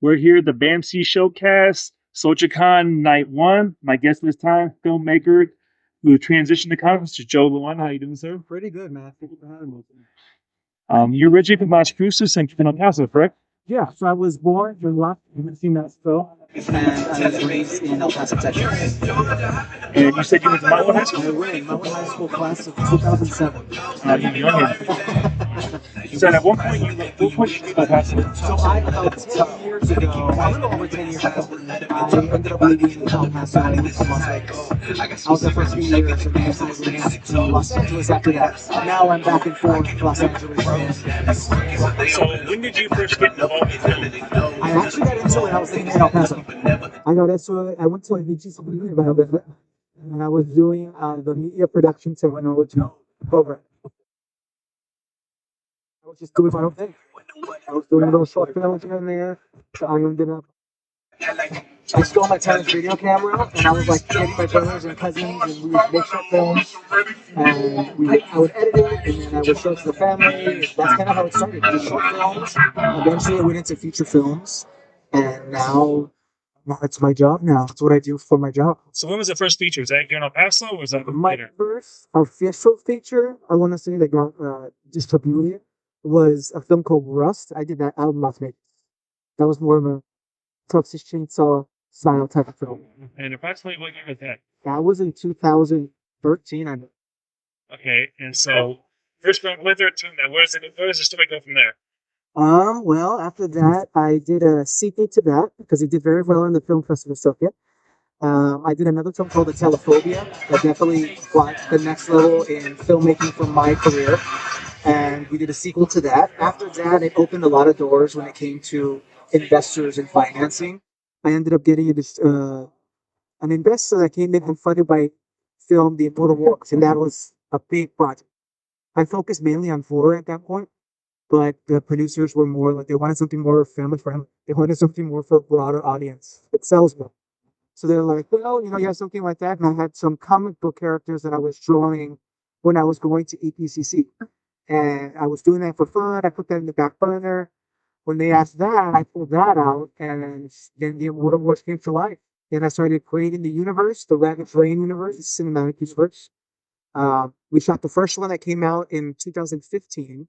We're here at the BAMC Showcast, SojaCon Night 1. My guest this time, filmmaker who transitioned to comics, Mr. Joe Lujan. How you doing, sir? Pretty good, man. Thank you for having me. You're originally from Massachusetts and from El Paso, correct? Yeah, so I was born in Los Mexico, and I was raised in El Paso, Texas. And you said you went to Mount High I School? went in Mountain High School class of 2007. You're young. You said at one point you leave El Paso. So about 10 years ago, a little over 10 years ago, I ended up leaving El Paso and I went to Las Vegas. I was there for a few years and then I moved to Los Angeles after that. Now I'm back and forth to Los Angeles. So when did you first get involved in film? I actually got into it when I was living in El Paso. I went to a UGC about it, and I was doing the media production technology program. I was just doing my own thing. I was doing little short films here and there. So I ended up. I stole my parents' video camera, and I was like getting my brothers and cousins, and we would make short films. And I would edit it, and then I would show it to the family. That's kind of how it started. Just short films. Eventually, I went into feature films, and now it's my job. Now it's what I do for my job. So when was the first feature? Was that here in El Paso or was that My later? first official feature, I want to say that got distributed, was a film called Rust. I did that out in Las Vegas. That was more of a Texas Chainsaw style type of film. And approximately what year was that? That was in 2013. Okay, and so first film, where does the story go from there? Well, after that, I did a sequel to that because it did very well in the film festival circuit. I did another film called The Telephobia that definitely brought the next level in filmmaking for my career. And we did a sequel to that. After that, it opened a lot of doors when it came to investors and financing. I ended up getting an investor that came in and funded by film The Immortal Works, and that was a big project. I focused mainly on horror at that point, but the producers were more like they wanted something more family friendly. They wanted something more for a broader audience. It sells more. So they're like, well, you have something like that. And I had some comic book characters that I was drawing when I was going to EPCC. And I was doing that for fun. I put that in the back burner. When they asked that, I pulled that out. And then the Immortal Wars came to life. Then I started creating the universe, the Ravage Rain universe, the cinematic universe. We shot the first one that came out in 2015.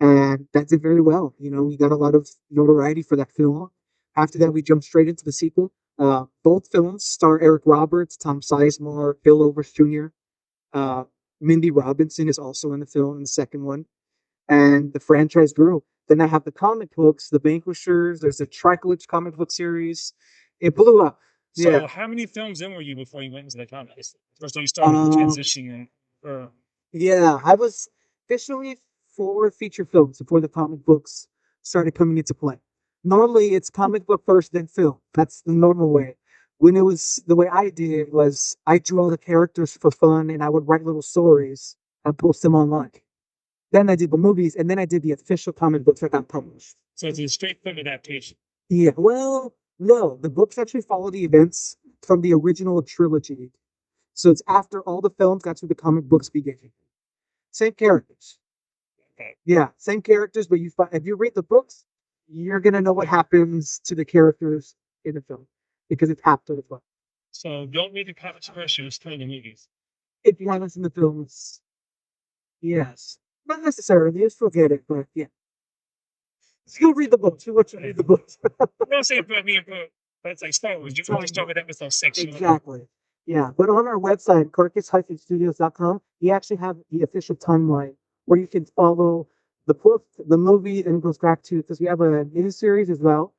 And that did very well. We got a lot of notoriety for that film. After that, we jumped straight into the sequel. Both films star Eric Roberts, Tom Sizemore, Bill Overs Jr. Mindy Robinson is also in the film in the second one. And the franchise grew. Then I have the comic books, The Vanquishers. There's a Tricolich comic book series. It blew up. So Yeah. how many films in were you before you went into the comics? First time you started transitioning. Yeah, I was officially 4 feature films before the comic books started coming into play. Normally, it's comic book first, then film. That's the normal way. When it was the way I did it was I drew all the characters for fun and I would write little stories and post them online. Then I did the movies and then I did the official comic books that got published. So it's a straight film adaptation. Yeah, well, no, the books actually follow the events from the original trilogy. So it's after all the films, that's where the comic books began. Same characters. Okay. Yeah, same characters, but if you read the books, you're gonna know what happens to the characters in the film because it's after the book. So don't read the comics first, you just play the movies. If you haven't seen the films, yes, not necessarily. You still get it, but yeah, still read the books. You want to read the books. I'm not saying for me, but it's like Star Wars. You only start with episode 6. Exactly. Yeah, but on our website, carcass-studios.com, we actually have the official timeline where you can follow the book, the movie, and it goes back to because we have a mini series as well,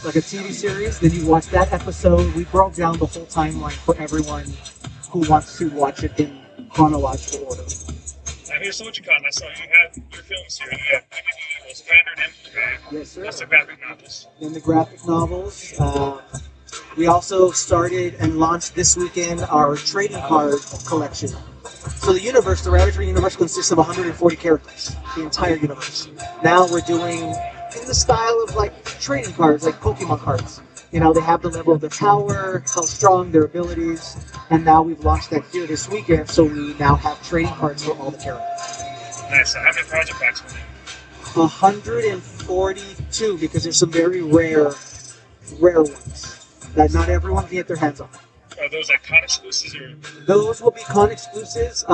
like a TV series. Then you watch that episode. We broke down the whole timeline for everyone who wants to watch it in chronological order. Now here's SojaCon. I saw you have your films here. You have DVD, standard and Yes, sir. That's the graphic novels. Then the graphic novels. We also started and launched this weekend our trading card collection. So the universe, the Ravage Rain universe, consists of 140 characters, the entire universe. Now we're doing in the style of like trading cards, like Pokemon cards. They have the level of their power, how strong their abilities, and now we've launched that here this weekend. So we now have trading cards for all the characters. Nice. So how many project packs were there? 142 because there's some very rare rare ones that not everyone can get their hands on. Are those like con exclusives or? Those will be con exclusives.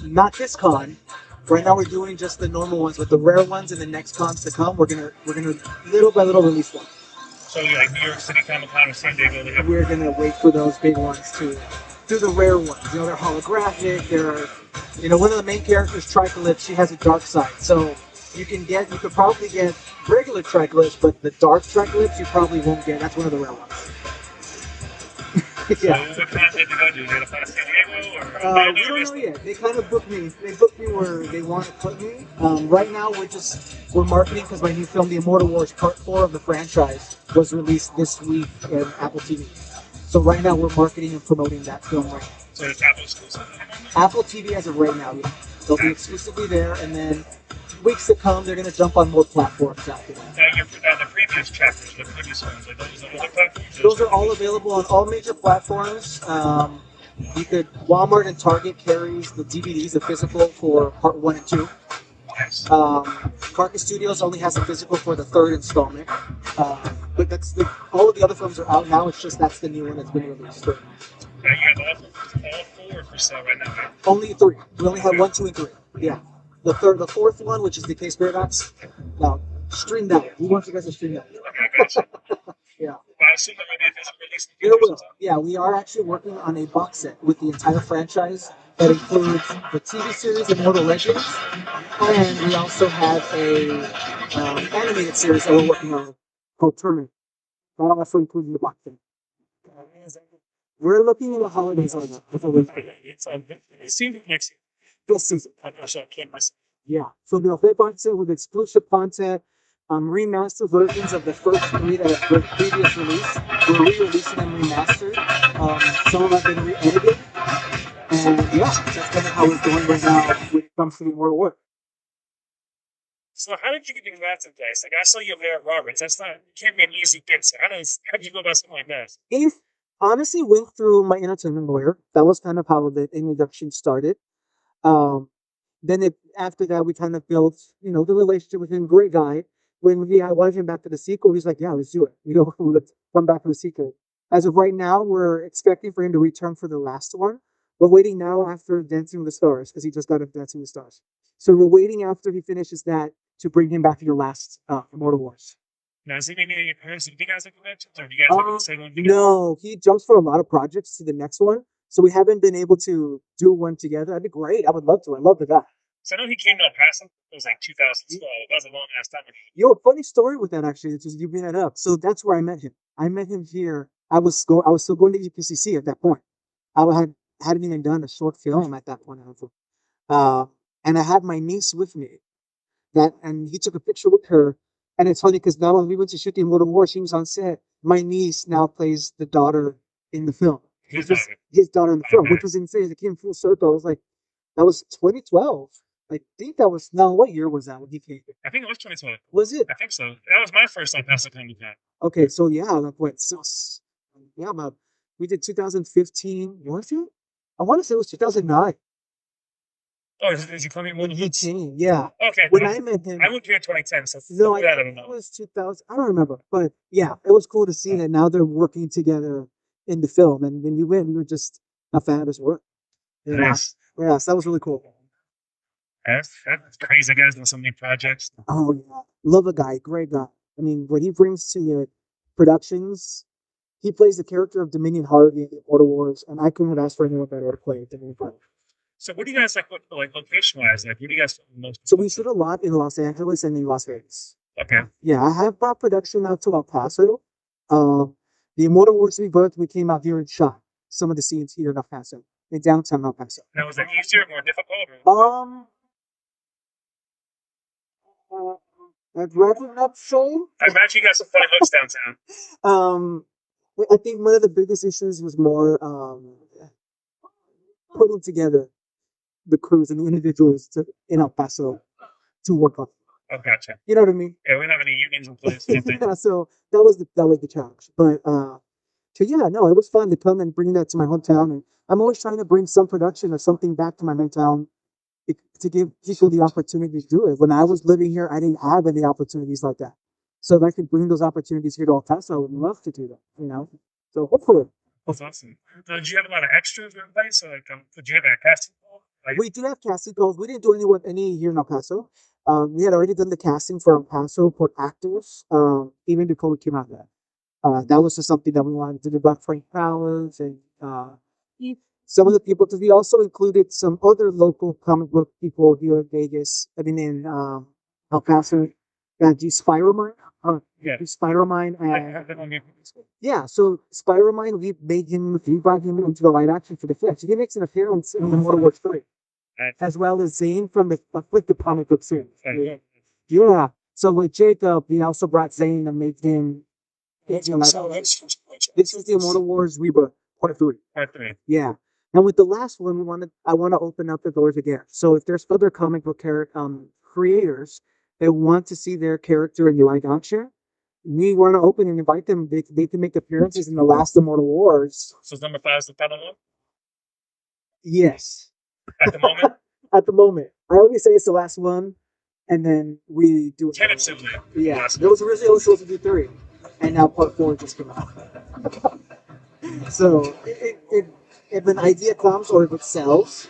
Not this con. Right now we're doing just the normal ones, but the rare ones in the next cons to come, we're gonna little by little release one. So like New York City Comic Con or San Diego, they have. We're gonna wait for those big ones to do the rare ones. You know, they're holographic. They're, you know, one of the main characters, Tricalypse, she has a dark side. So you could probably get regular Tricalypse, but the dark Tricalypse you probably won't get. That's one of the rare ones. Yeah. So what kind did they go do? They gotta fly to San Diego or? We don't know yet. They kind of booked me. They booked me where they want to put me. Right now, we're marketing because my new film, The Immortal Wars Part 4 of the franchise, was released this week in Apple TV. So right now, we're marketing and promoting that film right now. So it's Apple exclusive? Apple TV as of right now, yeah. They'll be exclusively there, and then weeks to come, they're going to jump on more platforms after that. The previous chapters, the previous ones, are those on other platforms? Those are all available on all major platforms. Walmart and Target carries the DVDs, the physical for part 1 and 2. Yes. Carcass Studios only has a physical for the third installment. But all of the other films are out now. It's just that's the new one that's been released. You have all 4 for sale right now, right? Only 3. We only have 1, 2, and 3. Yeah. The fourth one, which is Decay Paradox. Now, stream that. We want you guys to stream that. Okay, gotcha. Yeah. I assume there may be a physical release. There will. Yeah, we are actually working on a box set with the entire franchise that includes the TV series Immortal Legends, and we also have a animated series that we're working on called Tournament. That also includes the box set. We're looking at the holidays on that. It seems next year. This season. I can't myself. Yeah. So the whole box set with exclusive content, remastered versions of the first 3 that have previous release. We're re-releasing them remastered. Some of them have been re-edited. And yeah, that's kind of how it's going right now when it comes to the World War. So how did you get the massive dice? Like I saw you there at Roberts. Can't be an easy get. So how did you go about something like that? It honestly went through my entertainment lawyer. That was kind of how the introduction started. After that, we kind of built, the relationship with him. Great guy. When I wanted him back to the sequel, he's like, yeah, let's do it. Let's come back to the sequel. As of right now, we're expecting for him to return for the last one. We're waiting now after Dancing with the Stars, because he just got up Dancing with the Stars. So we're waiting after he finishes that to bring him back to the last Immortal Wars. Now, is he maybe your parents? Do you guys have conventions? Or do you guys have the same one? No, he jumps for a lot of projects to the next one. So we haven't been able to do one together. That'd be great. I would love to. I love the guy. So I know he came to Paso. It was like 2012. That was a long ass time ago. A funny story with that actually. It's just you bring that up. So that's where I met him. I met him here. I was still going to UPCC at that point. Hadn't even done a short film at that point. And I had my niece with me. And he took a picture with her. And it's funny because now when we went to shoot the Immortal War, she was on set. My niece now plays the daughter in the film. His daughter in the film, which was insane. It came full circle. I was like, that was 2012. I think that was, no, what year was that when he came? I think it was 2012. Was it? I think so. That was my first time Paso coming back. Okay, so yeah, like what? So, yeah, we did 2015. Was it? I want to say it was 2009. Oh, is he coming when he 18? Yeah. Okay. When I met him, I moved here in 2010, so no, I don't know. It was 2000. I don't remember, but yeah, it was cool to see that now they're working together in the film, and when you win, you're just a fan of his work. Nice. Yeah, so that was really cool. That's crazy. Guys doing so many projects. Oh yeah, love a guy, great guy. I mean, what he brings to your productions, he plays the character of Dominion Harvey in Immortal Wars, and I couldn't have asked for anyone better to play Dominion Harvey. So what do you guys like location wise? Like, what do you guys most? So we shoot a lot in Los Angeles and in Las Vegas. Okay. Yeah, I have brought production out to El Paso. The Immortal Wars Rebirth, we came out here and shot some of the scenes here in El Paso, in downtown El Paso. Now, was that easier, more difficult? I'd rather not say. I imagine you got some funny hooks downtown. I think one of the biggest issues was more putting together the crews and the individuals in El Paso to work on. Oh, gotcha. You know what I mean? Yeah, we don't have any unions in place. Yeah, so that was the challenge. But so yeah, no, it was fun to come and bring that to my hometown. And I'm always trying to bring some production or something back to my hometown to give people the opportunity to do it. When I was living here, I didn't have any opportunities like that. So if I could bring those opportunities here to El Paso, I would love to do that. So hopefully. That's awesome. So did you have a lot of extras with advice? So like, did you have a casting call? Like, We do have casting calls. We didn't do any here in El Paso. We had already done the casting for El Paso for actors, even before we came out there. That was just something that we wanted to do about Frank Powers and some of the people, because we also included some other local comic book people here in Vegas. I mean, in El Paso, G Spiromine. yeah, Spiromine I and have that on your. yeah, so Spiromine, we brought him into the live action for the film. So he makes an appearance in the Mortal Wars 3, as well as Zane from the comic book series. Yeah. So with Jacob, we also brought Zane and made him. This is the Immortal Wars Rebirth Part 3. Part 3. Yeah. And with the last one, I want to open up the doors again. So if there's other comic book creators that want to see their character in the live action, we want to open and invite them. They can make appearances in the last Immortal Wars. So number 5 is the final one? Yes. At the moment? At the moment. I always say it's the last one, and then we do it. Tentatively. Yeah. There was originally supposed to do 3, and now Part 4 just came out. So if an idea comes, or if it sells,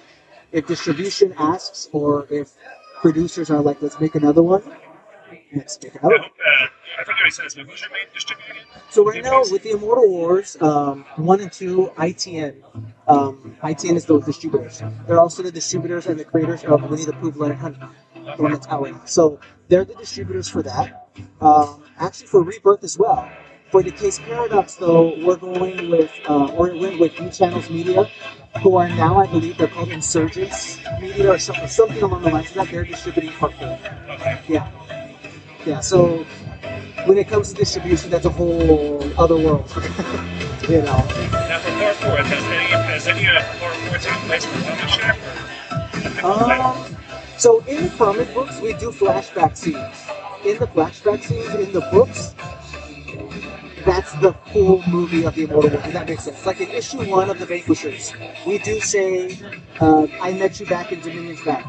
if distribution asks, or if producers are like, let's make another one, let's make it out. I think you said it's who's your main distributor? So right now with the Immortal Wars 1 and 2, ITN. ITN is the distributors. They're also the distributors and the creators of Winnie the Pooh Blood and Honey, the one that's out right now. So they're the distributors for that. Actually for Rebirth as well. For the Case Paradox, though, we're going with, or it went with U-Channels Media, who are now, I believe, they're called Insurgents Media or something along the lines of that. They're distributing Part 4. Yeah. Yeah, so when it comes to distribution, that's a whole other world. You know. Now for Part 4, has any Part 4 taken place in the comic shop? So in the comic books, we do flashback scenes. In the flashback scenes, in the books, that's the full movie of the Immortal Wars. Does that make sense? Like in issue 1 of the Vanquishers, we do say, I met you back in Dominion's back.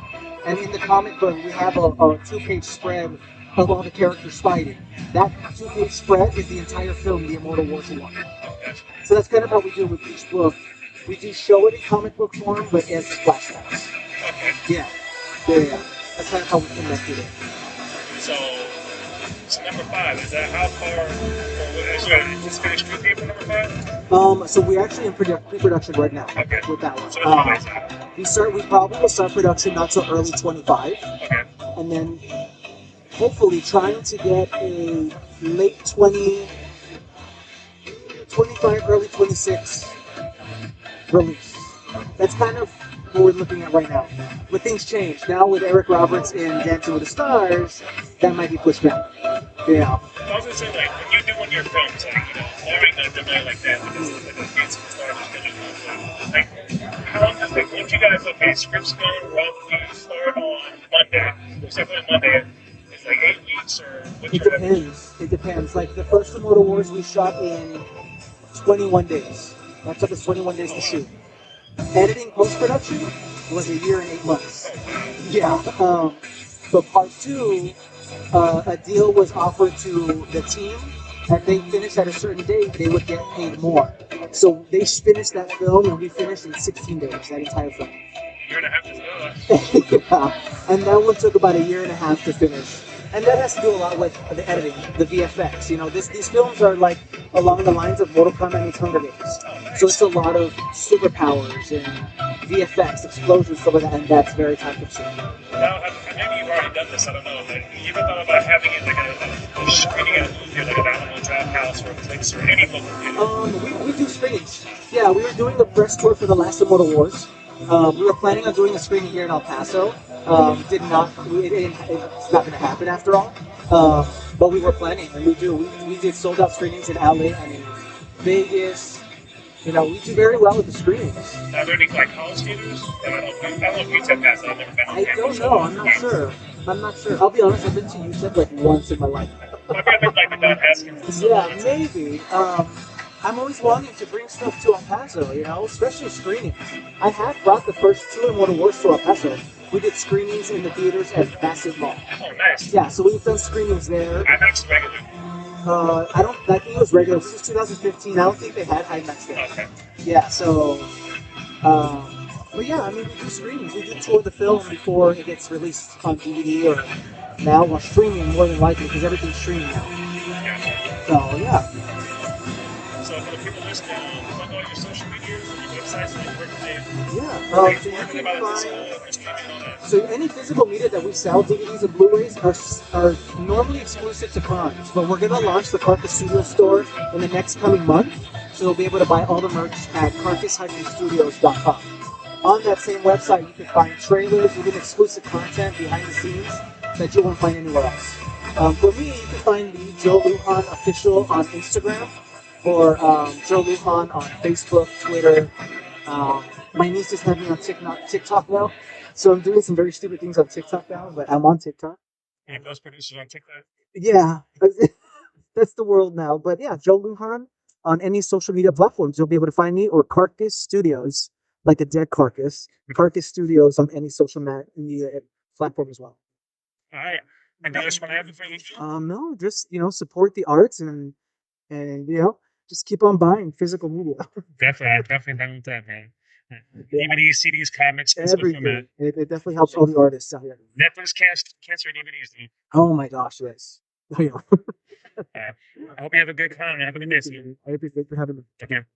And in the comic book, we have a 2-page spread of all the characters fighting. That 2-page spread is the entire film, the Immortal Wars 1. So that's kind of how we do it with each book. We do show it in comic book form, but as flashbacks. Yeah. That's kind of how we connected it. So number 5, is that how far, is there a just finished script date for number 5? So we're actually in pre-production right now with that one. So it's always out. We probably will start production not till early 25. Okay. And then hopefully trying to get a late 25, early 26 release. That's kind of what we're looking at right now. But things change. Now with Eric Roberts in Dancing with the Stars, that might be pushed back. Yeah. I was going to say, like, when you do one of your films, like, barring the delay like that, because like, the Dancing with the Stars is scheduled conflict, like, how long does it, once you guys, okay, scripts going, you start on Monday, except for Monday, it's like 8 weeks or whatever. It depends. Like, the first Immortal Wars we shot in 21 days. That took us 21 days to shoot. Editing post-production was a year and 8 months. Yeah. But Part 2, a deal was offered to the team, and they finished at a certain date, they would get paid more. So they finished that film, and we finished in 16 days, that entire film. A year and a half to do. Yeah. And that one took about a year and a half to finish. And that has to do a lot with the editing, the VFX. You know, these films are like along the lines of Mortal Kombat meets Hunger Games. So it's a lot of superpowers and VFX, explosions, stuff like that, and that's very time consuming. Now, maybe you've already done this, I don't know, but you ever thought about having it like a screening at a movie, like an Alamo Draft House or a place or any local theater? We do screenings. Yeah, we were doing the press tour for the last Immortal Wars. We were planning on doing a screening here in El Paso. It's not going to happen after all. But we were planning, and we do. We did sold out screenings in LA and in Vegas. You know, we do very well with the screenings. Are there any like college theaters? I don't know if UTEP has that. I've never been on I don't know. I'm not sure. I'll be honest. I've been to UTEP like once in my life. I've been like without asking. Yeah, maybe. I'm always wanting to bring stuff to El Paso, you know, especially screenings. I have brought the first 2 Immortal Wars to El Paso. We did screenings in the theaters at Bassett Mall. Oh, nice. Yeah, so we've done screenings there. IMAX regular. I don't. I think it was regular. This is 2015. I don't think they had IMAX then. Okay. Yeah. So, but yeah, I mean, we do screenings. We do tour the film before it gets released on DVD or now we're streaming more than likely because everything's streaming now. Gotcha. So yeah. So for the people listening, plug all your social medias and your websites and where can they Yeah. read So you more can about this find. streaming and all that? So any physical media that we sell, DVDs and Blu-rays, are normally exclusive to Crimes, but we're gonna launch the Carcass Studio store in the next coming month, so you'll be able to buy all the merch at carcass-studios.com. On that same website, you can find trailers, even exclusive content behind the scenes that you won't find anywhere else. For me, you can find me, Joe Lujan Official on Instagram, or Joe Lujan on Facebook, Twitter. Um, my nieces have me on TikTok now, so I'm doing some very stupid things on TikTok now, but I'm on TikTok. And those producers on TikTok. Yeah, that's the world now. But yeah, Joe Lujan on any social media platforms, you'll be able to find me, or Carcass Studios, like a dead carcass. Carcass Studios on any social media platform as well. All right. And that's what I have for you. No, just support the arts and just keep on buying physical media. Definitely, I'm definitely done with that, man. Yeah. DVDs, CDs, comics, it's good for Everything. man. It definitely helps all the artists out here. Netflix cancer DVDs, dude. Oh my gosh, yes. Oh, yeah. I hope you have a good con and have a good day. I appreciate you for having me. Take care.